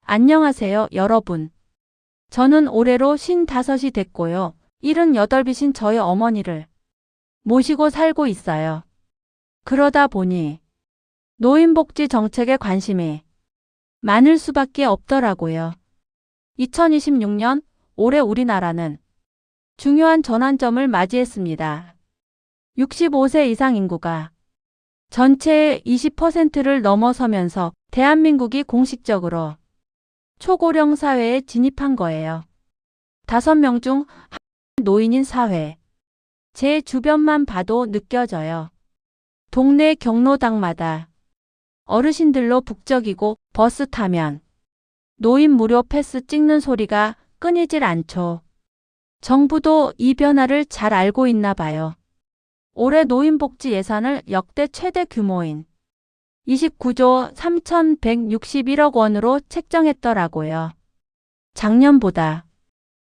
안녕하세요, 여러분. 저는 올해로 55이 됐고요. 78이신 저희 어머니를 모시고 살고 있어요. 그러다 보니 노인복지 정책에 관심이 많을 수밖에 없더라고요. 2026년 올해 우리나라는 중요한 전환점을 맞이했습니다. 65세 이상 인구가 전체의 20%를 넘어서면서 대한민국이 공식적으로 초고령 사회에 진입한 거예요. 5명 중 한 노인인 사회. 제 주변만 봐도 느껴져요. 동네 경로당마다 어르신들로 북적이고 버스 타면 노인 무료 패스 찍는 소리가 끊이질 않죠. 정부도 이 변화를 잘 알고 있나 봐요. 올해 노인복지 예산을 역대 최대 규모인 29조 3,161억 원으로 책정했더라고요. 작년보다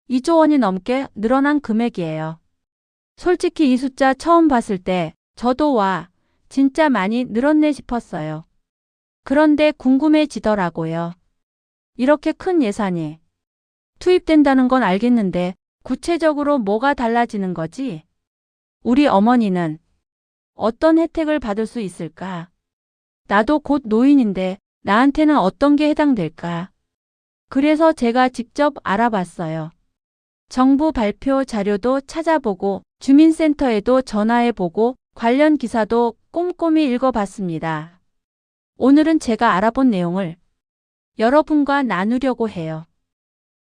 2조 원이 넘게 늘어난 금액이에요. 솔직히 이 숫자 처음 봤을 때 저도 와, 진짜 많이 늘었네 싶었어요. 그런데 궁금해지더라고요. 이렇게 큰 예산이 투입된다는 건 알겠는데 구체적으로 뭐가 달라지는 거지? 우리 어머니는 어떤 혜택을 받을 수 있을까? 나도 곧 노인인데 나한테는 어떤 게 해당될까? 그래서 제가 직접 알아봤어요. 정부 발표 자료도 찾아보고 주민센터에도 전화해보고 관련 기사도 꼼꼼히 읽어봤습니다. 오늘은 제가 알아본 내용을 여러분과 나누려고 해요.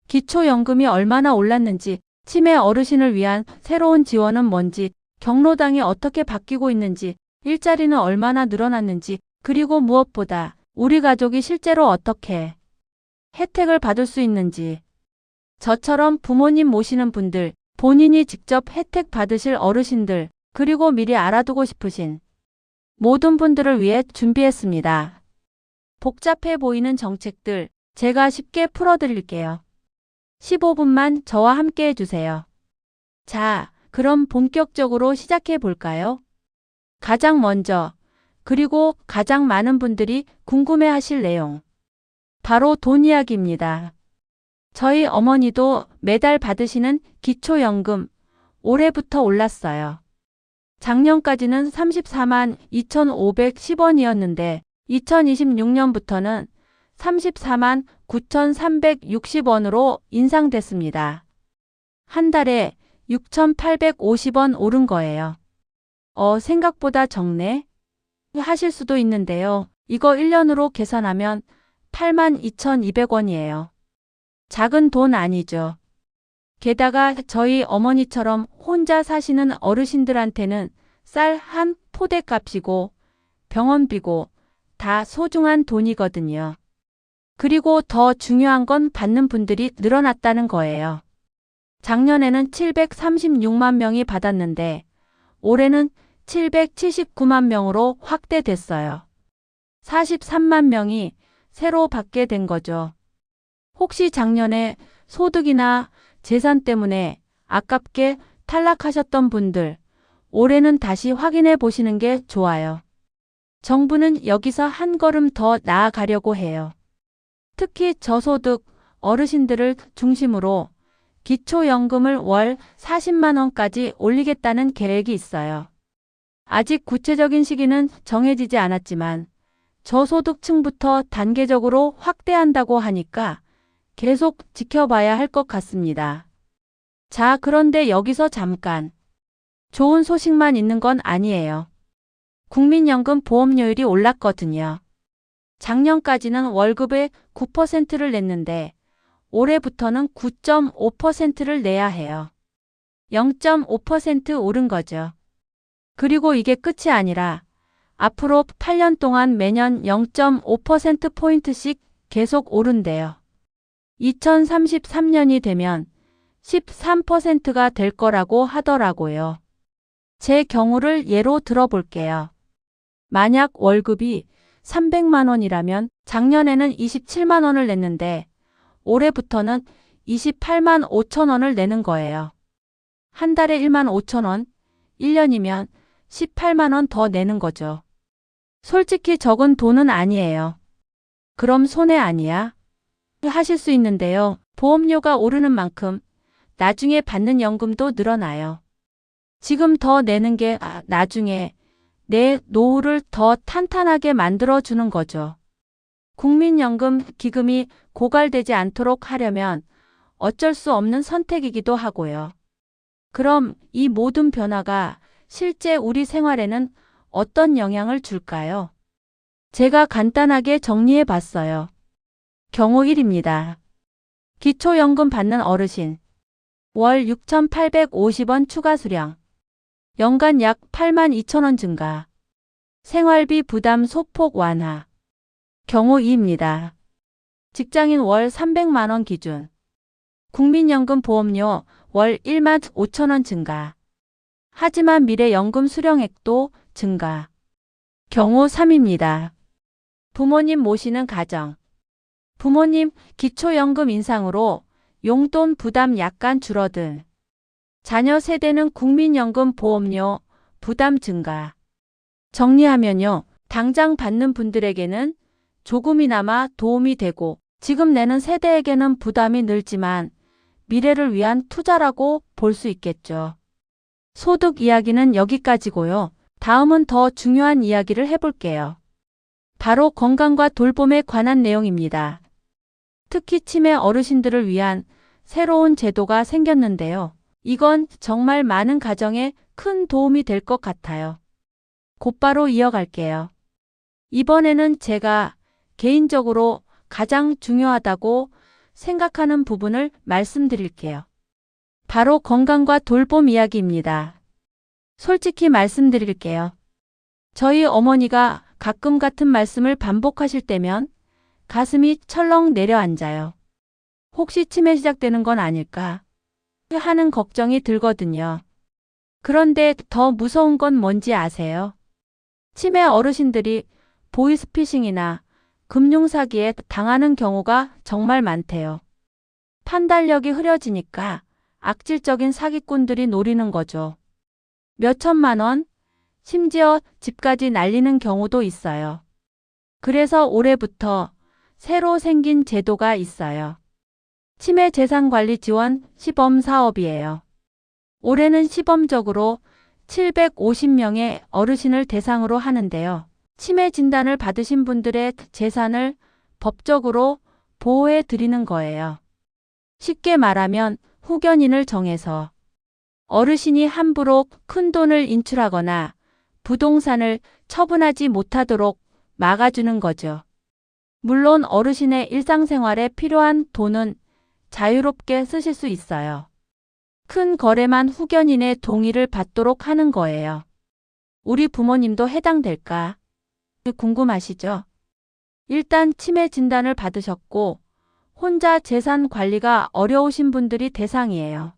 기초연금이 얼마나 올랐는지, 치매 어르신을 위한 새로운 지원은 뭔지, 경로당이 어떻게 바뀌고 있는지, 일자리는 얼마나 늘어났는지, 그리고 무엇보다 우리 가족이 실제로 어떻게 혜택을 받을 수 있는지. 저처럼 부모님 모시는 분들, 본인이 직접 혜택 받으실 어르신들, 그리고 미리 알아두고 싶으신 모든 분들을 위해 준비했습니다. 복잡해 보이는 정책들 제가 쉽게 풀어드릴게요. 15분만 저와 함께 해주세요. 자, 그럼 본격적으로 시작해 볼까요? 가장 먼저, 그리고 가장 많은 분들이 궁금해 하실 내용. 바로 돈 이야기입니다. 저희 어머니도 매달 받으시는 기초연금 올해부터 올랐어요. 작년까지는 34만 2,510원이었는데 2026년부터는 34만 9,360원으로 인상됐습니다. 한 달에 6,850원 오른 거예요. 생각보다 적네? 하실 수도 있는데요. 이거 1년으로 계산하면 82,200원이에요. 작은 돈 아니죠. 게다가 저희 어머니처럼 혼자 사시는 어르신들한테는 쌀 한 포대 값이고 병원비고 다 소중한 돈이거든요. 그리고 더 중요한 건 받는 분들이 늘어났다는 거예요. 작년에는 736만 명이 받았는데 올해는 779만 명으로 확대됐어요. 43만 명이 새로 받게 된 거죠. 혹시 작년에 소득이나 재산 때문에 아깝게 탈락하셨던 분들, 올해는 다시 확인해 보시는 게 좋아요. 정부는 여기서 한 걸음 더 나아가려고 해요. 특히 저소득 어르신들을 중심으로 기초연금을 월 40만 원까지 올리겠다는 계획이 있어요. 아직 구체적인 시기는 정해지지 않았지만 저소득층부터 단계적으로 확대한다고 하니까 계속 지켜봐야 할 것 같습니다. 자, 그런데 여기서 잠깐. 좋은 소식만 있는 건 아니에요. 국민연금 보험료율이 올랐거든요. 작년까지는 월급의 9%를 냈는데 올해부터는 9.5%를 내야 해요. 0.5% 오른 거죠. 그리고 이게 끝이 아니라 앞으로 8년 동안 매년 0.5%포인트씩 계속 오른대요. 2033년이 되면 13%가 될 거라고 하더라고요. 제 경우를 예로 들어볼게요. 만약 월급이 300만 원이라면 작년에는 27만 원을 냈는데 올해부터는 28만 5천 원을 내는 거예요. 한 달에 1만 5천 원, 1년이면 18만 원 더 내는 거죠. 솔직히 적은 돈은 아니에요. 그럼 손해 아니야? 하실 수 있는데요. 보험료가 오르는 만큼 나중에 받는 연금도 늘어나요. 지금 더 내는 게 나중에 내 노후를 더 탄탄하게 만들어주는 거죠. 국민연금 기금이 고갈되지 않도록 하려면 어쩔 수 없는 선택이기도 하고요. 그럼 이 모든 변화가 실제 우리 생활에는 어떤 영향을 줄까요? 제가 간단하게 정리해 봤어요. 경우 1입니다. 기초연금 받는 어르신. 월 6,850원 추가 수령. 연간 약 82,000원 증가. 생활비 부담 소폭 완화. 경우 2입니다. 직장인 월 300만 원 기준. 국민연금 보험료 월 15,000원 증가. 하지만 미래연금 수령액도 증가. 경우 3입니다. 부모님 모시는 가정. 부모님 기초연금 인상으로 용돈 부담 약간 줄어든. 자녀 세대는 국민연금 보험료 부담 증가. 정리하면요. 당장 받는 분들에게는 조금이나마 도움이 되고 지금 내는 세대에게는 부담이 늘지만 미래를 위한 투자라고 볼 수 있겠죠. 소득 이야기는 여기까지고요. 다음은 더 중요한 이야기를 해볼게요. 바로 건강과 돌봄에 관한 내용입니다. 특히 치매 어르신들을 위한 새로운 제도가 생겼는데요. 이건 정말 많은 가정에 큰 도움이 될 것 같아요. 곧바로 이어갈게요. 이번에는 제가 개인적으로 가장 중요하다고 생각하는 부분을 말씀드릴게요. 바로 건강과 돌봄 이야기입니다. 솔직히 말씀드릴게요. 저희 어머니가 가끔 같은 말씀을 반복하실 때면 가슴이 철렁 내려앉아요. 혹시 치매 시작되는 건 아닐까 하는 걱정이 들거든요. 그런데 더 무서운 건 뭔지 아세요? 치매 어르신들이 보이스피싱이나 금융사기에 당하는 경우가 정말 많대요. 판단력이 흐려지니까 악질적인 사기꾼들이 노리는 거죠. 몇 천만 원, 심지어 집까지 날리는 경우도 있어요. 그래서 올해부터 새로 생긴 제도가 있어요. 치매 재산관리 지원 시범 사업이에요. 올해는 시범적으로 750명의 어르신을 대상으로 하는데요. 치매 진단을 받으신 분들의 재산을 법적으로 보호해 드리는 거예요. 쉽게 말하면 후견인을 정해서 어르신이 함부로 큰 돈을 인출하거나 부동산을 처분하지 못하도록 막아주는 거죠. 물론 어르신의 일상생활에 필요한 돈은 자유롭게 쓰실 수 있어요. 큰 거래만 후견인의 동의를 받도록 하는 거예요. 우리 부모님도 해당될까? 궁금하시죠? 일단 치매 진단을 받으셨고 혼자 재산 관리가 어려우신 분들이 대상이에요.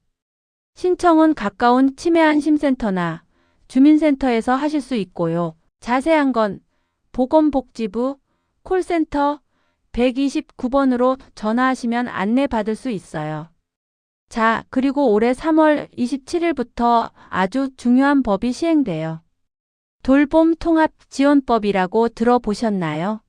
신청은 가까운 치매안심센터나 주민센터에서 하실 수 있고요. 자세한 건 보건복지부 콜센터 129번으로 전화하시면 안내받을 수 있어요. 자, 그리고 올해 3월 27일부터 아주 중요한 법이 시행돼요. 돌봄 통합 지원법이라고 들어보셨나요?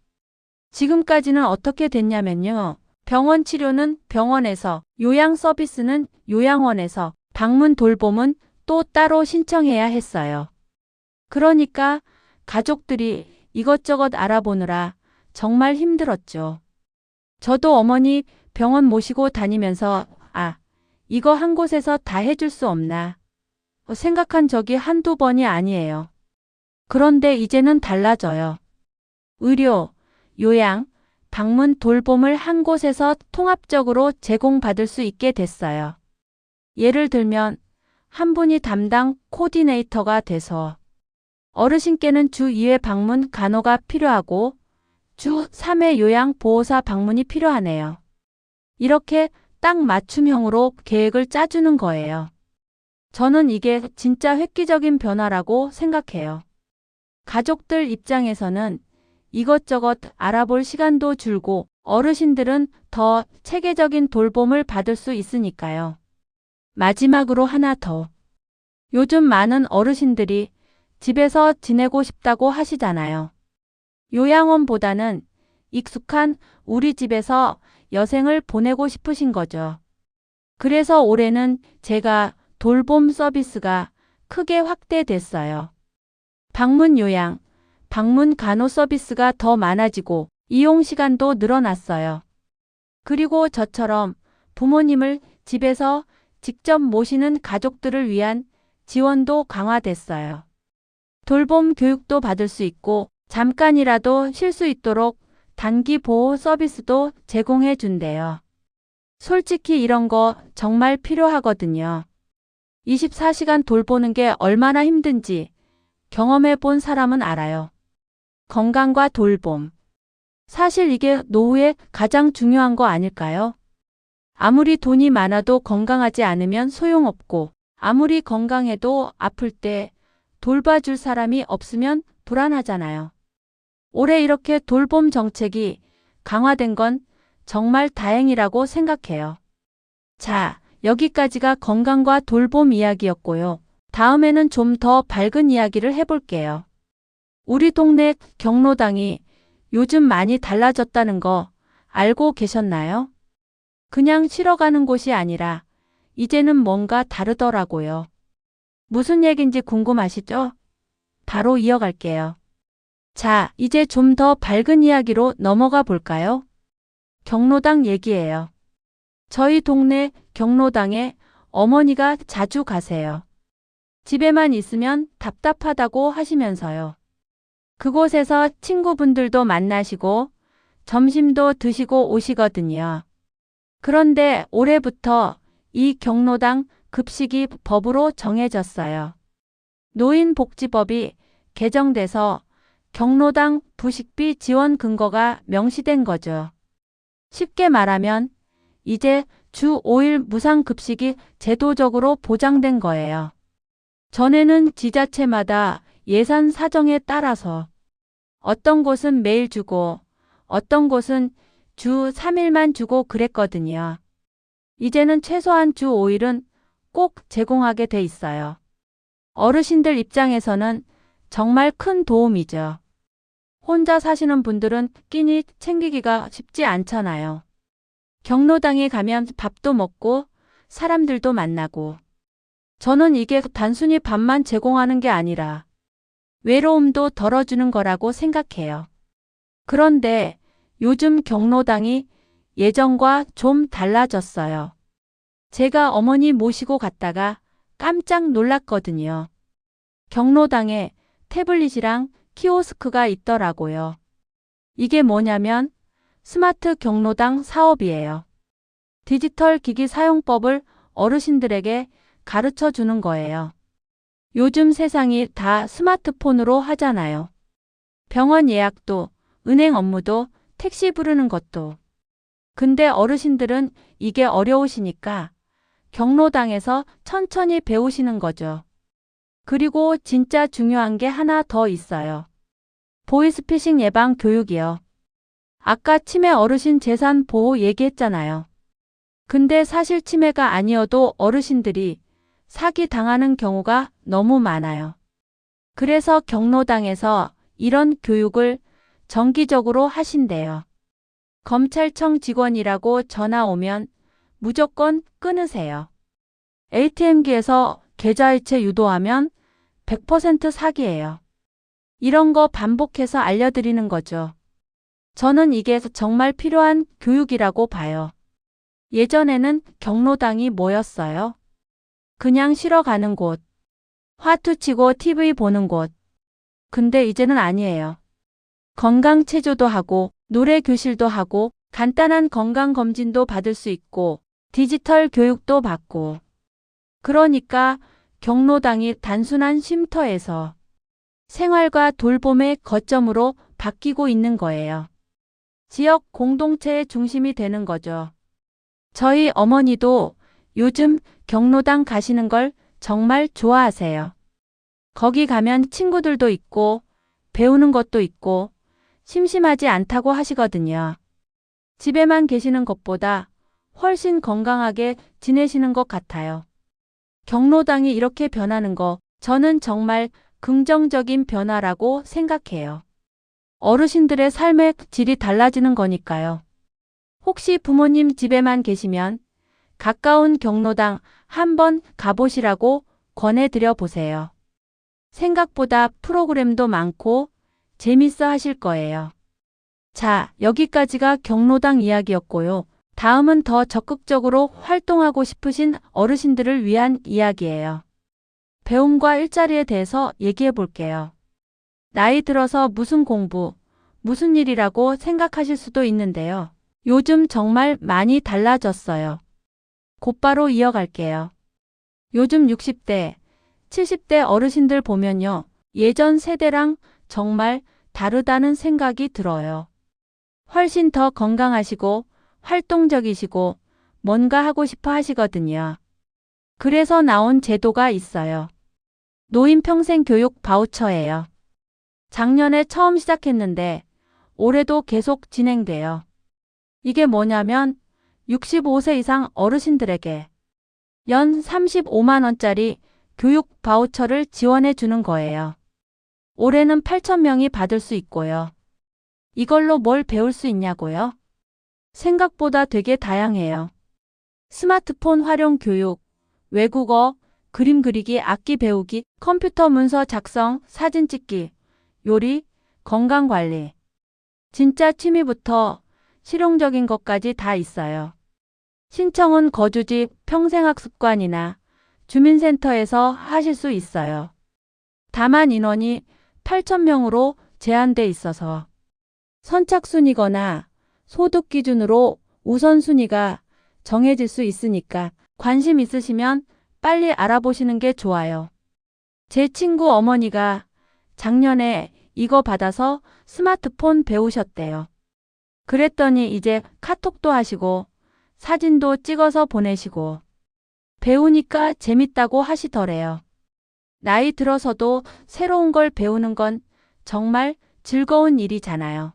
지금까지는 어떻게 됐냐면요. 병원 치료는 병원에서, 요양 서비스는 요양원에서, 방문 돌봄은 또 따로 신청해야 했어요. 그러니까 가족들이 이것저것 알아보느라 정말 힘들었죠. 저도 어머니 병원 모시고 다니면서 이거 한 곳에서 다 해줄 수 없나 생각한 적이 한두 번이 아니에요. 그런데 이제는 달라져요. 의료, 요양, 방문 돌봄을 한 곳에서 통합적으로 제공받을 수 있게 됐어요. 예를 들면 한 분이 담당 코디네이터가 돼서 어르신께는 주 2회 방문 간호가 필요하고 주 3회 요양 보호사 방문이 필요하네요. 이렇게 딱 맞춤형으로 계획을 짜주는 거예요. 저는 이게 진짜 획기적인 변화라고 생각해요. 가족들 입장에서는 이것저것 알아볼 시간도 줄고 어르신들은 더 체계적인 돌봄을 받을 수 있으니까요. 마지막으로 하나 더. 요즘 많은 어르신들이 집에서 지내고 싶다고 하시잖아요. 요양원보다는 익숙한 우리 집에서 여생을 보내고 싶으신 거죠. 그래서 올해는 제가 돌봄 서비스가 크게 확대됐어요. 방문 요양, 방문 간호 서비스가 더 많아지고 이용 시간도 늘어났어요. 그리고 저처럼 부모님을 집에서 직접 모시는 가족들을 위한 지원도 강화됐어요. 돌봄 교육도 받을 수 있고 잠깐이라도 쉴 수 있도록 단기 보호 서비스도 제공해 준대요. 솔직히 이런 거 정말 필요하거든요. 24시간 돌보는 게 얼마나 힘든지 경험해 본 사람은 알아요. 건강과 돌봄. 사실 이게 노후에 가장 중요한 거 아닐까요? 아무리 돈이 많아도 건강하지 않으면 소용없고, 아무리 건강해도 아플 때 돌봐줄 사람이 없으면 불안하잖아요. 올해 이렇게 돌봄 정책이 강화된 건 정말 다행이라고 생각해요. 자, 여기까지가 건강과 돌봄 이야기였고요. 다음에는 좀 더 밝은 이야기를 해볼게요. 우리 동네 경로당이 요즘 많이 달라졌다는 거 알고 계셨나요? 그냥 쉬러 가는 곳이 아니라 이제는 뭔가 다르더라고요. 무슨 얘기인지 궁금하시죠? 바로 이어갈게요. 자, 이제 좀 더 밝은 이야기로 넘어가 볼까요? 경로당 얘기예요. 저희 동네 경로당에 어머니가 자주 가세요. 집에만 있으면 답답하다고 하시면서요. 그곳에서 친구분들도 만나시고 점심도 드시고 오시거든요. 그런데 올해부터 이 경로당 급식이 법으로 정해졌어요. 노인복지법이 개정돼서 경로당 부식비 지원 근거가 명시된 거죠. 쉽게 말하면 이제 주 5일 무상급식이 제도적으로 보장된 거예요. 전에는 지자체마다 예산 사정에 따라서 어떤 곳은 매일 주고 어떤 곳은 주 3일만 주고 그랬거든요. 이제는 최소한 주 5일은 꼭 제공하게 돼 있어요. 어르신들 입장에서는 정말 큰 도움이죠. 혼자 사시는 분들은 끼니 챙기기가 쉽지 않잖아요. 경로당에 가면 밥도 먹고 사람들도 만나고. 저는 이게 단순히 밥만 제공하는 게 아니라 외로움도 덜어주는 거라고 생각해요. 그런데 요즘 경로당이 예전과 좀 달라졌어요. 제가 어머니 모시고 갔다가 깜짝 놀랐거든요. 경로당에 태블릿이랑 키오스크가 있더라고요. 이게 뭐냐면 스마트 경로당 사업이에요. 디지털 기기 사용법을 어르신들에게 가르쳐 주는 거예요. 요즘 세상이 다 스마트폰으로 하잖아요. 병원 예약도, 은행 업무도, 택시 부르는 것도. 근데 어르신들은 이게 어려우시니까 경로당에서 천천히 배우시는 거죠. 그리고 진짜 중요한 게 하나 더 있어요. 보이스피싱 예방 교육이요. 아까 치매 어르신 재산 보호 얘기했잖아요. 근데 사실 치매가 아니어도 어르신들이 사기 당하는 경우가 너무 많아요. 그래서 경로당에서 이런 교육을 정기적으로 하신대요. 검찰청 직원이라고 전화 오면 무조건 끊으세요. ATM기에서 계좌이체 유도하면 100% 사기예요. 이런 거 반복해서 알려드리는 거죠. 저는 이게 정말 필요한 교육이라고 봐요. 예전에는 경로당이 뭐였어요? 그냥 쉬러 가는 곳, 화투 치고 TV 보는 곳. 근데 이제는 아니에요. 건강 체조도 하고, 노래 교실도 하고, 간단한 건강 검진도 받을 수 있고, 디지털 교육도 받고. 그러니까 경로당이 단순한 쉼터에서 생활과 돌봄의 거점으로 바뀌고 있는 거예요. 지역 공동체의 중심이 되는 거죠. 저희 어머니도 요즘 경로당 가시는 걸 정말 좋아하세요. 거기 가면 친구들도 있고 배우는 것도 있고 심심하지 않다고 하시거든요. 집에만 계시는 것보다 훨씬 건강하게 지내시는 것 같아요. 경로당이 이렇게 변하는 거 저는 정말 긍정적인 변화라고 생각해요. 어르신들의 삶의 질이 달라지는 거니까요. 혹시 부모님 집에만 계시면 가까운 경로당 한번 가보시라고 권해드려 보세요. 생각보다 프로그램도 많고 재밌어 하실 거예요. 자, 여기까지가 경로당 이야기였고요. 다음은 더 적극적으로 활동하고 싶으신 어르신들을 위한 이야기예요. 배움과 일자리에 대해서 얘기해 볼게요. 나이 들어서 무슨 공부, 무슨 일이라고 생각하실 수도 있는데요. 요즘 정말 많이 달라졌어요. 곧바로 이어갈게요. 요즘 60대, 70대 어르신들 보면요. 예전 세대랑 정말 다르다는 생각이 들어요. 훨씬 더 건강하시고 활동적이시고 뭔가 하고 싶어 하시거든요. 그래서 나온 제도가 있어요. 노인평생교육 바우처예요. 작년에 처음 시작했는데 올해도 계속 진행돼요. 이게 뭐냐면 65세 이상 어르신들에게 연 35만 원짜리 교육 바우처를 지원해 주는 거예요. 올해는 8,000명이 받을 수 있고요. 이걸로 뭘 배울 수 있냐고요? 생각보다 되게 다양해요. 스마트폰 활용 교육, 외국어, 그림 그리기, 악기 배우기, 컴퓨터 문서 작성, 사진 찍기, 요리, 건강관리. 진짜 취미부터 실용적인 것까지 다 있어요. 신청은 거주지 평생학습관이나 주민센터에서 하실 수 있어요. 다만 인원이 8,000명으로 제한돼 있어서 선착순이거나 소득 기준으로 우선순위가 정해질 수 있으니까 관심 있으시면 빨리 알아보시는 게 좋아요. 제 친구 어머니가 작년에 이거 받아서 스마트폰 배우셨대요. 그랬더니 이제 카톡도 하시고 사진도 찍어서 보내시고 배우니까 재밌다고 하시더래요. 나이 들어서도 새로운 걸 배우는 건 정말 즐거운 일이잖아요.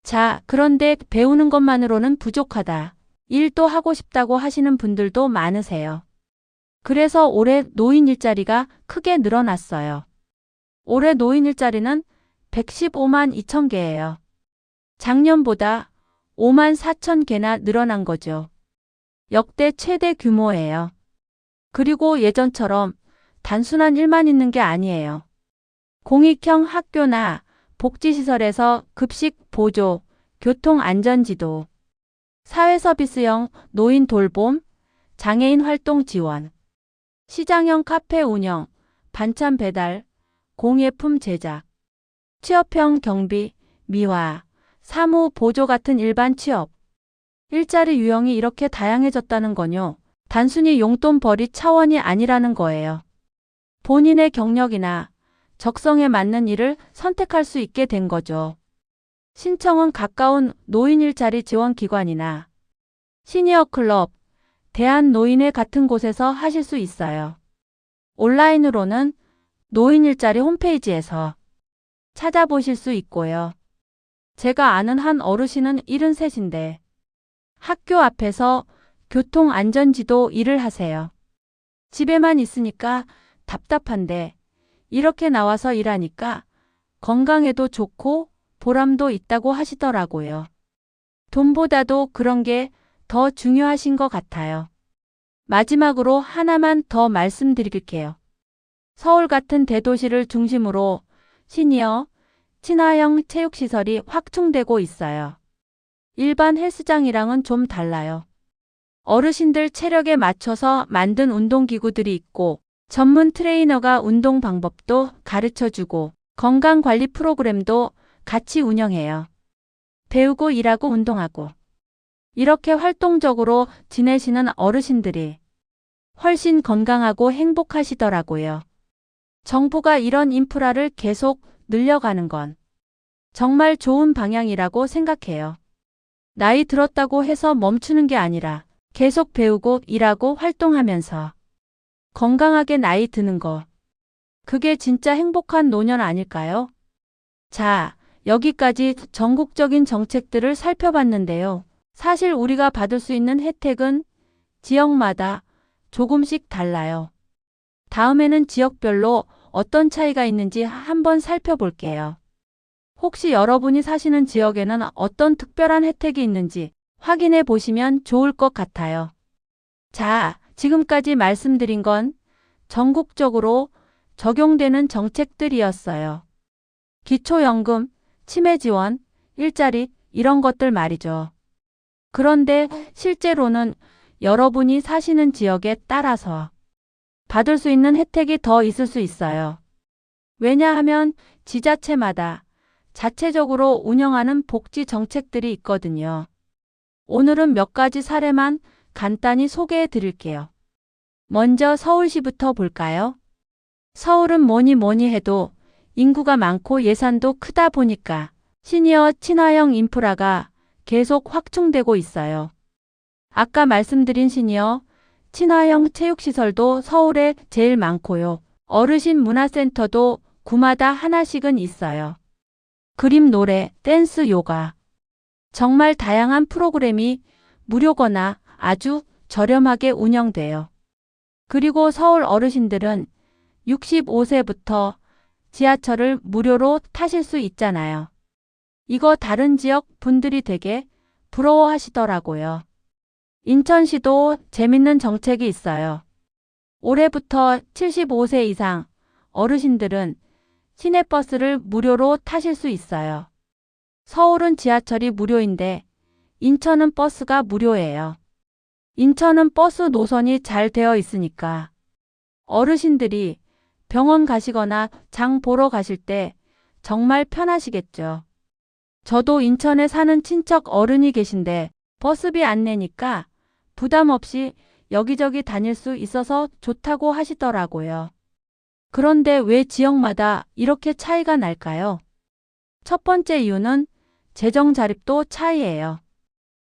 자, 그런데 배우는 것만으로는 부족하다. 일도 하고 싶다고 하시는 분들도 많으세요. 그래서 올해 노인 일자리가 크게 늘어났어요. 올해 노인 일자리는 115만 2천 개예요. 작년보다 5만 4천 개나 늘어난 거죠. 역대 최대 규모예요. 그리고 예전처럼 단순한 일만 있는 게 아니에요. 공익형 학교나 복지시설에서 급식 보조, 교통안전지도, 사회서비스형 노인 돌봄, 장애인 활동 지원, 시장형 카페 운영, 반찬 배달, 공예품 제작, 취업형 경비, 미화, 사무 보조 같은 일반 취업, 일자리 유형이 이렇게 다양해졌다는 건요. 단순히 용돈벌이 차원이 아니라는 거예요. 본인의 경력이나 적성에 맞는 일을 선택할 수 있게 된 거죠. 신청은 가까운 노인 일자리 지원기관이나 시니어 클럽, 대한노인회 같은 곳에서 하실 수 있어요. 온라인으로는 노인 일자리 홈페이지에서 찾아보실 수 있고요. 제가 아는 한 어르신은 73인데 학교 앞에서 교통안전지도 일을 하세요. 집에만 있으니까 답답한데 이렇게 나와서 일하니까 건강에도 좋고 보람도 있다고 하시더라고요. 돈보다도 그런 게 더 중요하신 것 같아요. 마지막으로 하나만 더 말씀드릴게요. 서울 같은 대도시를 중심으로 시니어, 친화형 체육시설이 확충되고 있어요. 일반 헬스장이랑은 좀 달라요. 어르신들 체력에 맞춰서 만든 운동기구들이 있고 전문 트레이너가 운동 방법도 가르쳐주고 건강관리 프로그램도 같이 운영해요. 배우고 일하고 운동하고 이렇게 활동적으로 지내시는 어르신들이 훨씬 건강하고 행복하시더라고요. 정부가 이런 인프라를 계속 늘려가는 건 정말 좋은 방향이라고 생각해요. 나이 들었다고 해서 멈추는 게 아니라 계속 배우고 일하고 활동하면서 건강하게 나이 드는 거. 그게 진짜 행복한 노년 아닐까요? 자, 여기까지 전국적인 정책들을 살펴봤는데요. 사실 우리가 받을 수 있는 혜택은 지역마다 조금씩 달라요. 다음에는 지역별로 어떤 차이가 있는지 한번 살펴볼게요. 혹시 여러분이 사시는 지역에는 어떤 특별한 혜택이 있는지 확인해 보시면 좋을 것 같아요. 자, 지금까지 말씀드린 건 전국적으로 적용되는 정책들이었어요. 기초연금, 치매 지원, 일자리, 이런 것들 말이죠. 그런데 실제로는 여러분이 사시는 지역에 따라서 받을 수 있는 혜택이 더 있을 수 있어요. 왜냐하면 지자체마다 자체적으로 운영하는 복지 정책들이 있거든요. 오늘은 몇 가지 사례만 간단히 소개해 드릴게요. 먼저 서울시부터 볼까요? 서울은 뭐니 해도 인구가 많고 예산도 크다 보니까 시니어 친화형 인프라가 계속 확충되고 있어요. 아까 말씀드린 시니어 친화형 체육시설도 서울에 제일 많고요. 어르신 문화센터도 구마다 하나씩은 있어요. 그림, 노래, 댄스, 요가. 정말 다양한 프로그램이 무료거나 아주 저렴하게 운영돼요. 그리고 서울 어르신들은 65세부터 지하철을 무료로 타실 수 있잖아요. 이거 다른 지역 분들이 되게 부러워하시더라고요. 인천시도 재밌는 정책이 있어요. 올해부터 75세 이상 어르신들은 시내버스를 무료로 타실 수 있어요. 서울은 지하철이 무료인데 인천은 버스가 무료예요. 인천은 버스 노선이 잘 되어 있으니까 어르신들이 병원 가시거나 장 보러 가실 때 정말 편하시겠죠. 저도 인천에 사는 친척 어른이 계신데 버스비 안 내니까 부담 없이 여기저기 다닐 수 있어서 좋다고 하시더라고요. 그런데 왜 지역마다 이렇게 차이가 날까요? 첫 번째 이유는 재정 자립도 차이예요.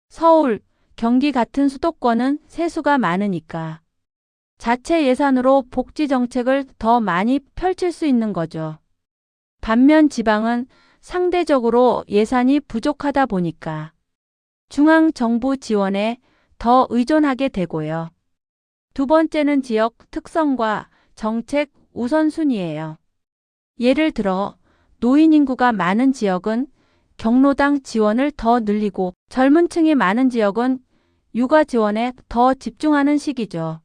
서울, 경기 같은 수도권은 세수가 많으니까 자체 예산으로 복지 정책을 더 많이 펼칠 수 있는 거죠. 반면 지방은 상대적으로 예산이 부족하다 보니까 중앙 정부 지원에 더 의존하게 되고요. 두 번째는 지역 특성과 정책 우선순위예요. 예를 들어 노인 인구가 많은 지역은 경로당 지원을 더 늘리고 젊은 층이 많은 지역은 육아 지원에 더 집중하는 시기죠.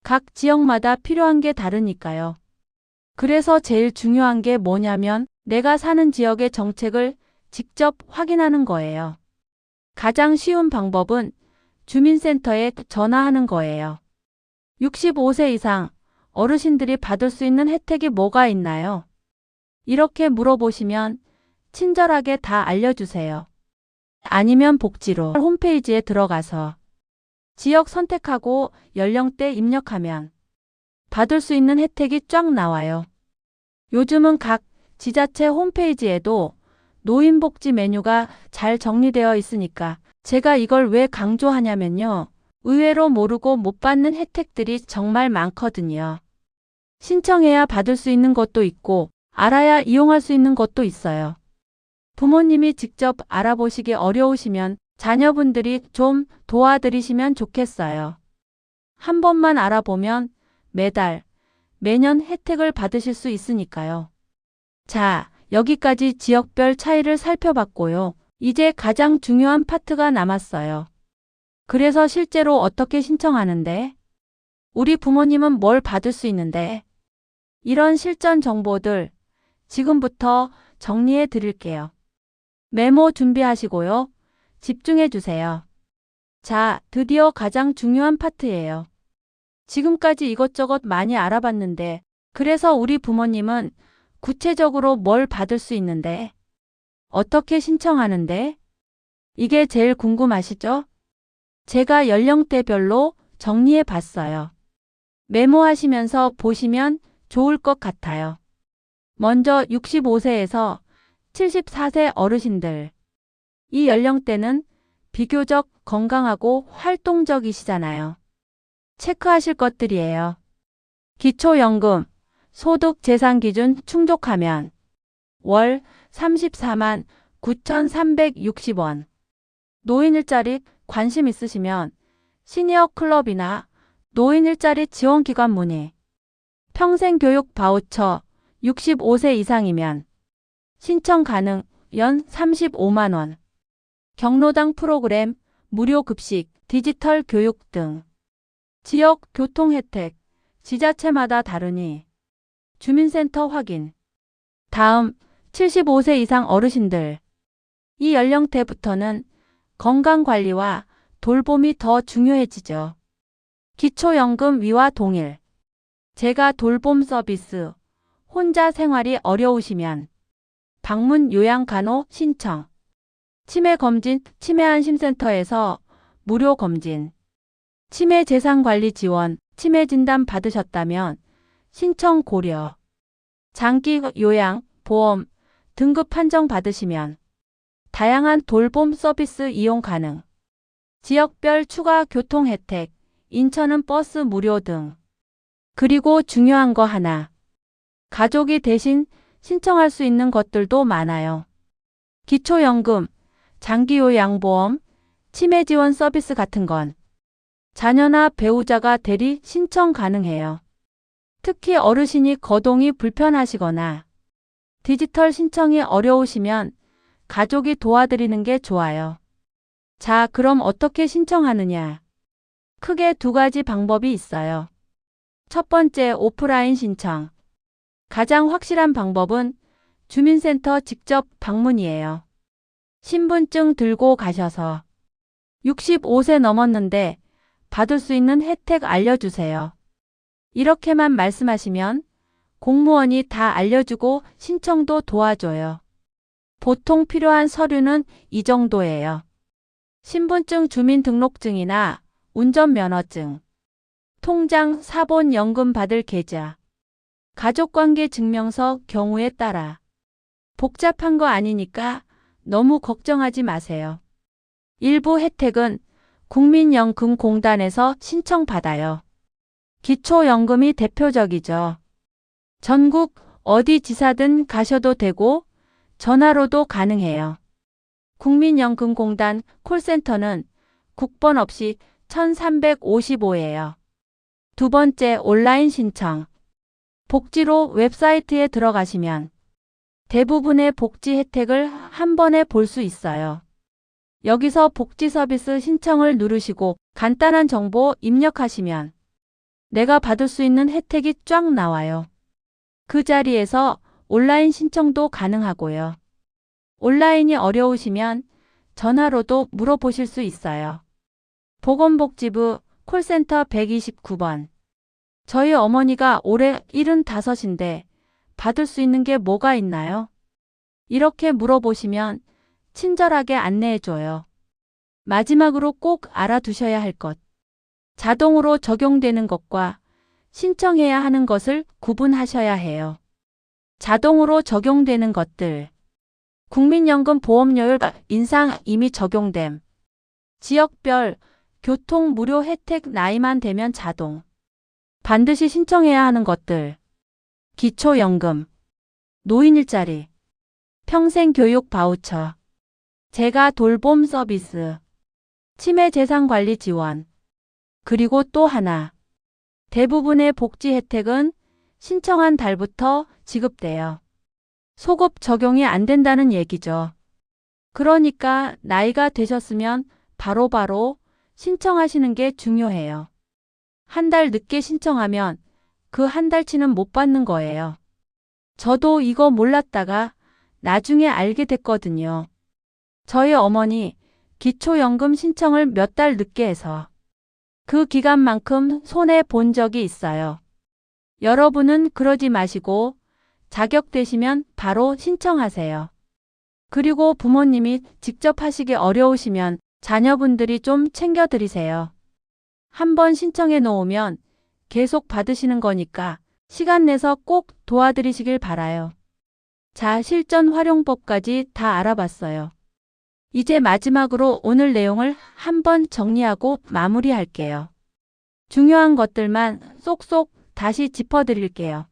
각 지역마다 필요한 게 다르니까요. 그래서 제일 중요한 게 뭐냐면 내가 사는 지역의 정책을 직접 확인하는 거예요. 가장 쉬운 방법은 주민센터에 전화하는 거예요. 65세 이상 어르신들이 받을 수 있는 혜택이 뭐가 있나요? 이렇게 물어보시면 친절하게 다 알려주세요. 아니면 복지로 홈페이지에 들어가서 지역 선택하고 연령대 입력하면 받을 수 있는 혜택이 쫙 나와요. 요즘은 각 지자체 홈페이지에도 노인복지 메뉴가 잘 정리되어 있으니까 제가 이걸 왜 강조하냐면요. 의외로 모르고 못 받는 혜택들이 정말 많거든요. 신청해야 받을 수 있는 것도 있고 알아야 이용할 수 있는 것도 있어요. 부모님이 직접 알아보시기 어려우시면 자녀분들이 좀 도와드리시면 좋겠어요. 한 번만 알아보면 매달, 매년 혜택을 받으실 수 있으니까요. 자, 여기까지 지역별 차이를 살펴봤고요. 이제 가장 중요한 파트가 남았어요. 그래서 실제로 어떻게 신청하는데? 우리 부모님은 뭘 받을 수 있는데? 이런 실전 정보들 지금부터 정리해 드릴게요. 메모 준비하시고요. 집중해 주세요. 자, 드디어 가장 중요한 파트예요. 지금까지 이것저것 많이 알아봤는데, 그래서 우리 부모님은 구체적으로 뭘 받을 수 있는데? 어떻게 신청하는데? 이게 제일 궁금하시죠? 제가 연령대별로 정리해 봤어요. 메모하시면서 보시면 좋을 것 같아요. 먼저 65세에서 74세 어르신들. 이 연령대는 비교적 건강하고 활동적이시잖아요. 체크하실 것들이에요. 기초연금, 소득 재산 기준 충족하면 월 34만 9,360원. 노인 일자리 관심 있으시면 시니어 클럽이나 노인 일자리 지원기관 문의. 평생교육 바우처 65세 이상이면 신청 가능 연 35만 원. 경로당 프로그램 무료 급식, 디지털 교육 등 지역 교통 혜택, 지자체마다 다르니 주민센터 확인. 다음, 75세 이상 어르신들. 이 연령대부터는 건강관리와 돌봄이 더 중요해지죠. 기초연금 위와 동일. 제가 돌봄 서비스, 혼자 생활이 어려우시면 방문 요양간호 신청. 치매검진, 치매안심센터에서 무료 검진. 치매재산관리 지원, 치매진단 받으셨다면 신청 고려. 장기 요양, 보험, 등급 판정 받으시면 다양한 돌봄 서비스 이용 가능. 지역별 추가 교통 혜택, 인천은 버스 무료 등. 그리고 중요한 거 하나. 가족이 대신 신청할 수 있는 것들도 많아요. 기초연금, 장기요양보험, 치매지원 서비스 같은 건 자녀나 배우자가 대리 신청 가능해요. 특히 어르신이 거동이 불편하시거나 디지털 신청이 어려우시면 가족이 도와드리는 게 좋아요. 자, 그럼 어떻게 신청하느냐? 크게 두 가지 방법이 있어요. 첫 번째, 오프라인 신청. 가장 확실한 방법은 주민센터 직접 방문이에요. 신분증 들고 가셔서 65세 넘었는데 받을 수 있는 혜택 알려주세요. 이렇게만 말씀하시면 공무원이 다 알려주고 신청도 도와줘요. 보통 필요한 서류는 이 정도예요. 신분증, 주민등록증이나 운전면허증, 통장, 사본, 연금 받을 계좌, 가족관계 증명서 경우에 따라. 복잡한 거 아니니까 너무 걱정하지 마세요. 일부 혜택은 국민연금공단에서 신청받아요. 기초연금이 대표적이죠. 전국 어디 지사든 가셔도 되고 전화로도 가능해요. 국민연금공단 콜센터는 국번 없이 1355예요. 두 번째, 온라인 신청. 복지로 웹사이트에 들어가시면 대부분의 복지 혜택을 한 번에 볼 수 있어요. 여기서 복지 서비스 신청을 누르시고 간단한 정보 입력하시면 내가 받을 수 있는 혜택이 쫙 나와요. 그 자리에서 온라인 신청도 가능하고요. 온라인이 어려우시면 전화로도 물어보실 수 있어요. 보건복지부 콜센터 129번. 저희 어머니가 올해 75인데 받을 수 있는 게 뭐가 있나요? 이렇게 물어보시면 친절하게 안내해줘요. 마지막으로 꼭 알아두셔야 할 것. 자동으로 적용되는 것과 신청해야 하는 것을 구분하셔야 해요. 자동으로 적용되는 것들. 국민연금 보험료율 인상 이미 적용됨. 지역별 교통 무료 혜택 나이만 되면 자동. 반드시 신청해야 하는 것들. 기초연금, 노인 일자리, 평생교육 바우처, 재가 돌봄 서비스, 치매재산관리 지원. 그리고 또 하나. 대부분의 복지 혜택은 신청한 달부터 지급돼요. 소급 적용이 안 된다는 얘기죠. 그러니까 나이가 되셨으면 바로바로 신청하시는 게 중요해요. 한 달 늦게 신청하면 그 한 달치는 못 받는 거예요. 저도 이거 몰랐다가 나중에 알게 됐거든요. 저희 어머니 기초연금 신청을 몇 달 늦게 해서 그 기간만큼 손해 본 적이 있어요. 여러분은 그러지 마시고 자격되시면 바로 신청하세요. 그리고 부모님이 직접 하시기 어려우시면 자녀분들이 좀 챙겨드리세요. 한번 신청해 놓으면 계속 받으시는 거니까 시간 내서 꼭 도와드리시길 바라요. 자, 실전 활용법까지 다 알아봤어요. 이제 마지막으로 오늘 내용을 한번 정리하고 마무리할게요. 중요한 것들만 쏙쏙 다시 짚어드릴게요.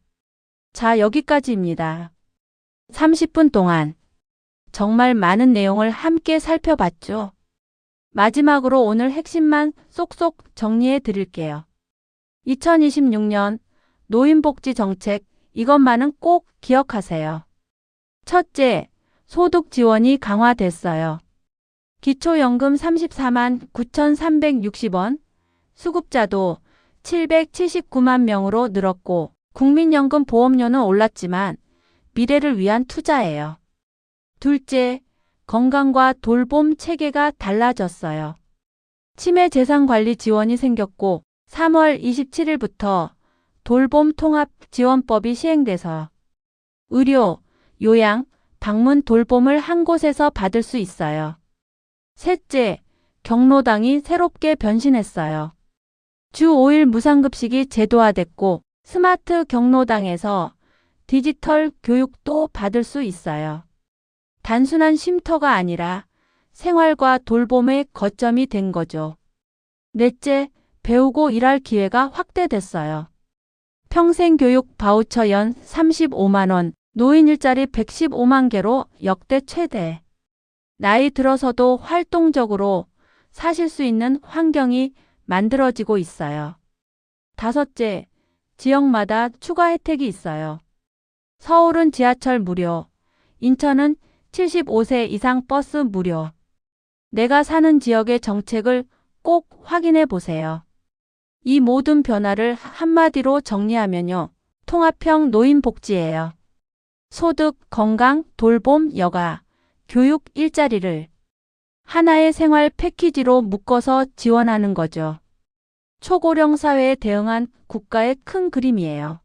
자, 여기까지입니다. 30분 동안 정말 많은 내용을 함께 살펴봤죠. 마지막으로 오늘 핵심만 쏙쏙 정리해 드릴게요. 2026년 노인복지 정책, 이것만은 꼭 기억하세요. 첫째, 소득 지원이 강화됐어요. 기초연금 34만 9,360원, 수급자도 779만 명으로 늘었고 국민연금 보험료는 올랐지만 미래를 위한 투자예요. 둘째, 건강과 돌봄 체계가 달라졌어요. 치매 재산관리 지원이 생겼고 3월 27일부터 돌봄 통합 지원법이 시행돼서 의료, 요양, 방문 돌봄을 한 곳에서 받을 수 있어요. 셋째, 경로당이 새롭게 변신했어요. 주 5일 무상급식이 제도화됐고 스마트 경로당에서 디지털 교육도 받을 수 있어요. 단순한 쉼터가 아니라 생활과 돌봄의 거점이 된 거죠. 넷째, 배우고 일할 기회가 확대됐어요. 평생교육 바우처 연 35만 원, 노인 일자리 115만 개로 역대 최대. 나이 들어서도 활동적으로 사실 수 있는 환경이 만들어지고 있어요. 다섯째, 지역마다 추가 혜택이 있어요. 서울은 지하철 무료, 인천은 75세 이상 버스 무료. 내가 사는 지역의 정책을 꼭 확인해 보세요. 이 모든 변화를 한마디로 정리하면요. 통합형 노인복지예요. 소득, 건강, 돌봄, 여가, 교육, 일자리를 하나의 생활 패키지로 묶어서 지원하는 거죠. 초고령 사회에 대응한 국가의 큰 그림이에요.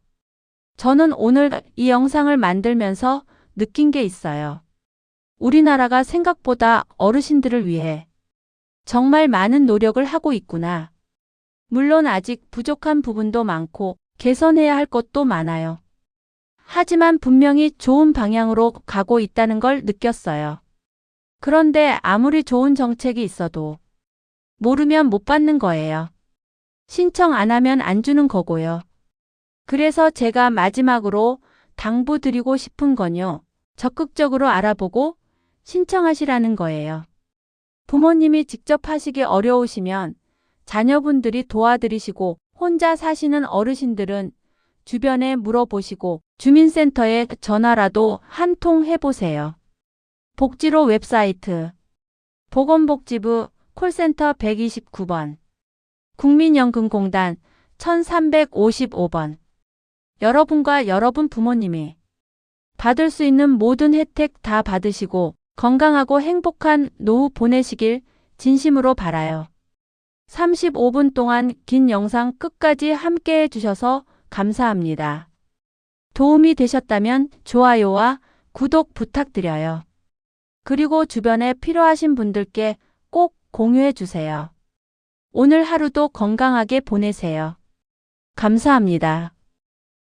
저는 오늘 이 영상을 만들면서 느낀 게 있어요. 우리나라가 생각보다 어르신들을 위해 정말 많은 노력을 하고 있구나. 물론 아직 부족한 부분도 많고 개선해야 할 것도 많아요. 하지만 분명히 좋은 방향으로 가고 있다는 걸 느꼈어요. 그런데 아무리 좋은 정책이 있어도 모르면 못 받는 거예요. 신청 안 하면 안 주는 거고요. 그래서 제가 마지막으로 당부드리고 싶은 건요. 적극적으로 알아보고 신청하시라는 거예요. 부모님이 직접 하시기 어려우시면 자녀분들이 도와드리시고 혼자 사시는 어르신들은 주변에 물어보시고 주민센터에 전화라도 한 통 해보세요. 복지로 웹사이트 보건복지부 콜센터 129번 국민연금공단 1355번 여러분과 여러분 부모님이 받을 수 있는 모든 혜택 다 받으시고 건강하고 행복한 노후 보내시길 진심으로 바라요. 35분 동안 긴 영상 끝까지 함께 해주셔서 감사합니다. 도움이 되셨다면 좋아요와 구독 부탁드려요. 그리고 주변에 필요하신 분들께 꼭 공유해 주세요. 오늘 하루도 건강하게 보내세요. 감사합니다.